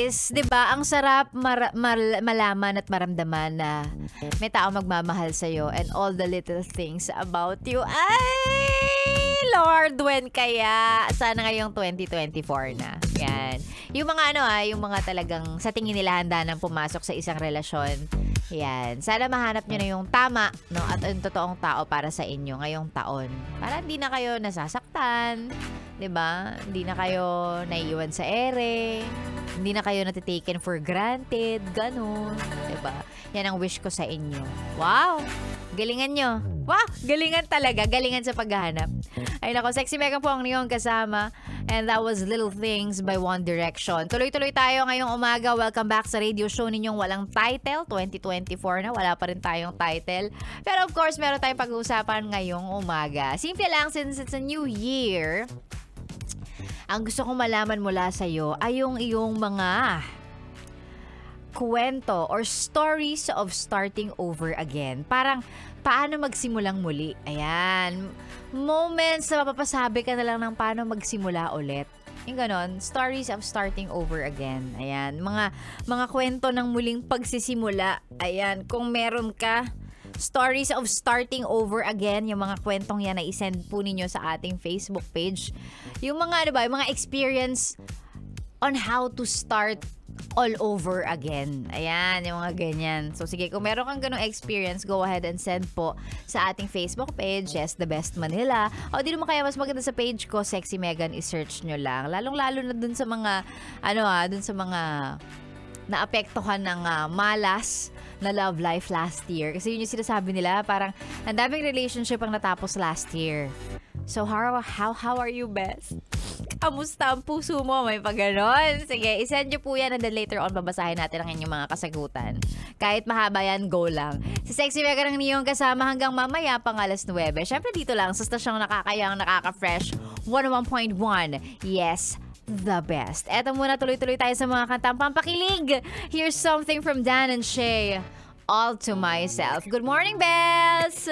is, 'di ba, ang sarap malaman at maramdaman na may tao magmamahal sa iyo and all the little things about you. Ay, Lord, when kaya? Sana ngayong 2024 na. Yan. Yung mga yung mga talagang sa tingin nila handa nang pumasok sa isang relasyon. Yan. Sana mahanap nyo na yung tama, no, at yung totoong tao para sa inyo ngayong taon. Para hindi na kayo nasasaktan, 'di ba? Hindi na kayo naiiwan sa ere. Hindi na kayo natitaken for granted. Ganun. 'Di ba? Yan ang wish ko sa inyo. Wow! Galingan nyo. Wow! Galingan talaga. Galingan sa paghahanap. Ay nako, Sexy Megan po ang niyong kasama. And that was Little Things by One Direction. Tuloy-tuloy tayo ngayong umaga. Welcome back sa radio show ninyong walang title. 2024 na. Wala pa rin tayong title. Pero of course, meron tayong pag-uusapan ngayong umaga. Simple lang, since it's a new year, ang gusto kong malaman mula sa'yo ay yung iyong mga kwento or stories of starting over again. Parang paano magsimulang muli. Ayan. Moments na mapapasabi ka na lang ng paano magsimula ulit. Yung ganon. Stories of starting over again. Ayan. Mga kwento ng muling pagsisimula. Ayan. Kung meron ka, stories of starting over again, yung mga kwentong yan na isend po ninyo sa ating Facebook page. Yung mga, diba, yung mga experience on how to start all over again. Ayan, yung mga ganyan. So, sige, kung meron kang ganong experience, go ahead and send po sa ating Facebook page, Yes, The Best Manila. O, di naman kaya mas maganda sa page ko, Sexy Megan, i-search nyo lang. Lalong-lalo na dun sa mga, dun sa mga naapektuhan ng malas na love life last year. Kasi yun yung sinasabi nila, parang ang daming relationship ang natapos last year. So, how are you, best? Kamusta ang puso mo? May pag ganon. Sige, isend nyo po yan and then later on babasahin natin ang inyong mga kasagutan. Kahit mahaba yan, go lang. Si Sexy Megan ang niyong kasama hanggang mamaya pang alas 9. Siyempre dito lang sa stasyong nakakayang, nakaka-fresh 101.1. Yes, the best. Eto muna, tuloy-tuloy tayo sa mga kantang pampakilig. Here's something from Dan and Shay. All to Myself. Good morning, Bells!